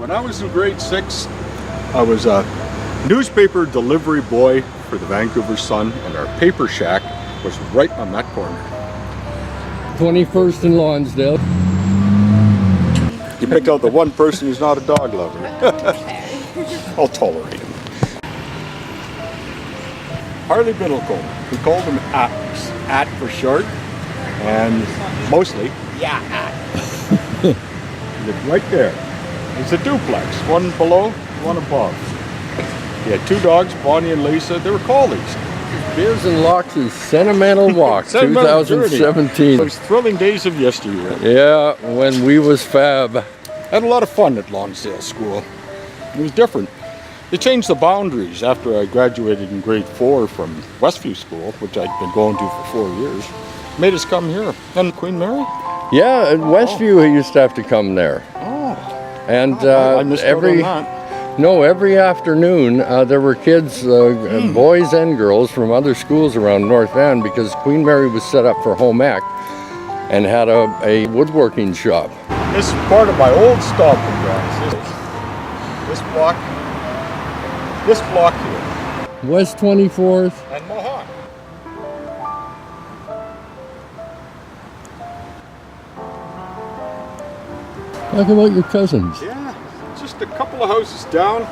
When I was in grade 6, I was a newspaper delivery boy for the Vancouver Sun, and our paper shack was right on that corner. 21st and Lonsdale. You picked out the one person who's not a dog lover. I'll tolerate him. Harley Biddlecombe. We called him Atlas. At for short, and mostly, yeah, At. Lived right there. It's a duplex, one below, one above. He had 2 dogs, Bonnie and Lisa. They were collies. Biz and Lox's Sentimental Walk, Sentimental 2017. Those thrilling days of yesteryear. Yeah, when we was fab. Had a lot of fun at Lonsdale School. It was different. They changed the boundaries after I graduated in grade 4 from Westview School, which I'd been going to for 4 years. Made us come here. And Queen Mary? Yeah, at Westview he used to have to come there. Oh. And I missed out on that. every afternoon there were kids, boys and girls from other schools around North Van, because Queen Mary was set up for home ec and had a woodworking shop. This is part of my old stomping grounds. This block here. West 24th. And Mohawk. Talk about your cousins. Yeah, just a couple of houses down.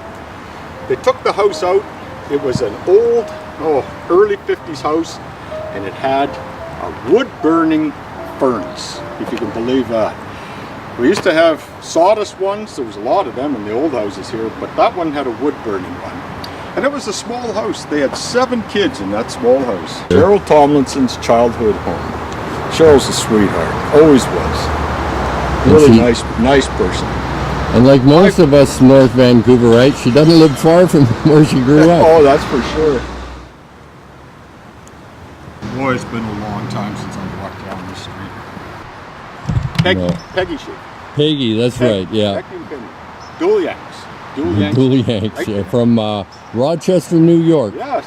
They took the house out. It was an old, early 50s house, and it had a wood-burning furnace, if you can believe that. We used to have sawdust ones. There was a lot of them in the old houses here, but that one had a wood-burning one. And it was a small house. They had 7 kids in that small house. Cheryl Tomlinson's childhood home. Cheryl's a sweetheart, always was. Really nice person. And like most of us North Vancouverites, she doesn't live far from where she grew up. Oh, that's for sure. Boy, it's been a long time since I walked down this street. Peggy shoot. Peggy, that's right, yeah. Peggy and Penny. Dual Yanks. Dual Yanks, yeah, from Rochester, New York. Yes.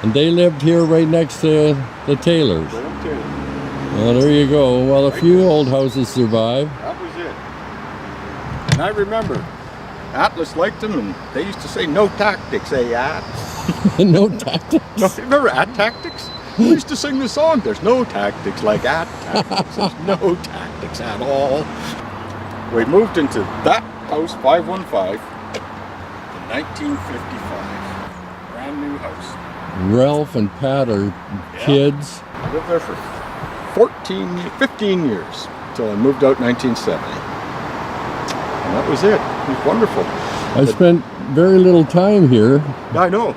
And they lived here right next to the Taylors. Well, there you go. Well, a few old houses survive. That was it. And I remember Atlas liked them, and they used to say, "No tactics, eh, At?" No tactics? No, remember At Tactics? We used to sing the song, "There's no tactics like At Tactics." There's no tactics at all. We moved into that house, 515, in 1955. Brand new house. Ralph and Pat are kids. I lived there for 15 years, until I moved out in 1970. And that was it. It was wonderful. I spent very little time here. I know.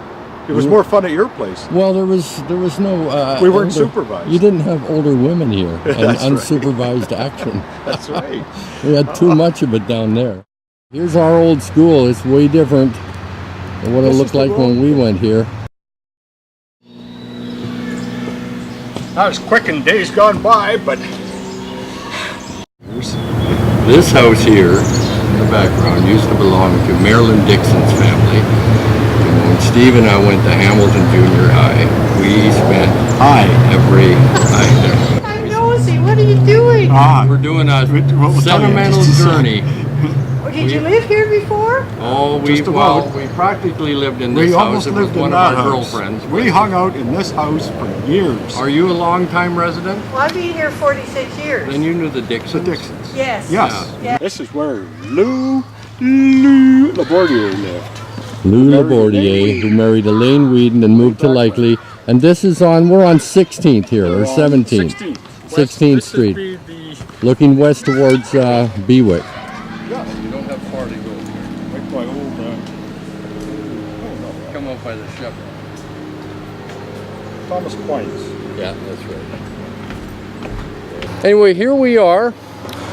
It was more fun at your place. Well, there was no... we weren't supervised. You didn't have older women here and That's unsupervised action. That's right. We had too much of it down there. Here's our old school. It's way different than what it looked like when we went here. That was quick in days gone by, but... This house here, in the background, used to belong to Marilyn Dixon's family. When Steve and I went to Hamilton Junior High, we spent every night. I'm nosy. What are you doing? We're doing a sentimental journey. Did you live here before? Oh, we practically lived in this house. It was one of our girlfriends. We hung out in this house for years. Are you a long-time resident? Well, I've been here 46 years. Then you knew the Dixons? The Dixons. Yes. Yes. Yeah. This is where Lou Labordier lived. Lou Labordier, who married Elaine Whedon and moved to Likely. And this is we're on 16th here, or 17th. 16th Street. Looking west towards Bewick. Yeah, you don't have far to go. Right by old... Come up by the Shepherd. Thomas Quine's. Yeah, that's right. Anyway, here we are,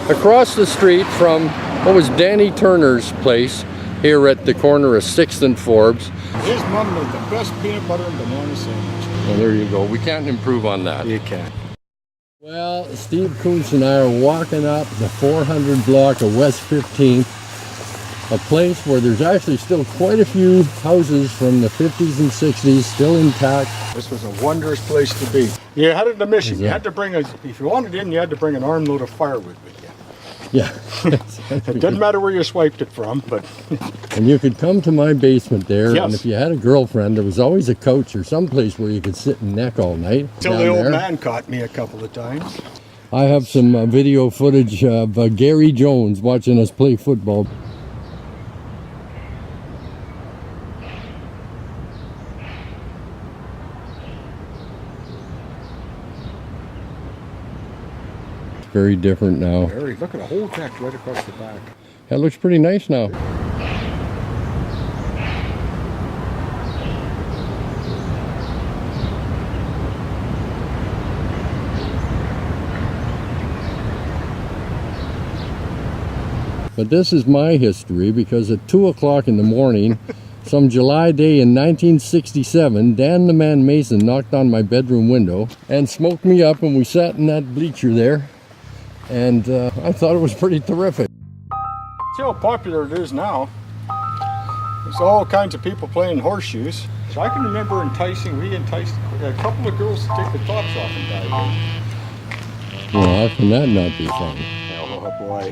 across the street from what was Danny Turner's place, here at the corner of 6th and Forbes. His mom made the best peanut butter and banana sandwich. Well, there you go. We can't improve on that. You can't. Well, Steve Kuntz and I are walking up the 400 block of West 15th, a place where there's actually still quite a few houses from the 50s and 60s still intact. This was a wondrous place to be. You had a mission. You had to bring if you wanted in, you had to bring an armload of firewood with you. Yeah. It doesn't matter where you swiped it from, but And you could come to my basement there, Yes. and if you had a girlfriend, there was always a couch or someplace where you could sit and neck all night. till down the old there. man caught me a couple of times. I have some video footage of Gary Jones watching us play football. It's very different now. Very, look at a whole deck right across the back. That looks pretty nice now. But this is my history because at 2 o'clock in the morning, some July day in 1967, Dan the Man Mason knocked on my bedroom window and smoked me up, and we sat in that bleacher there, and I thought it was pretty terrific. See how popular it is now. There's all kinds of people playing horseshoes. So I can remember we enticed a couple of girls to take the tops off and dive in. Well, how can that not be fun? Oh boy.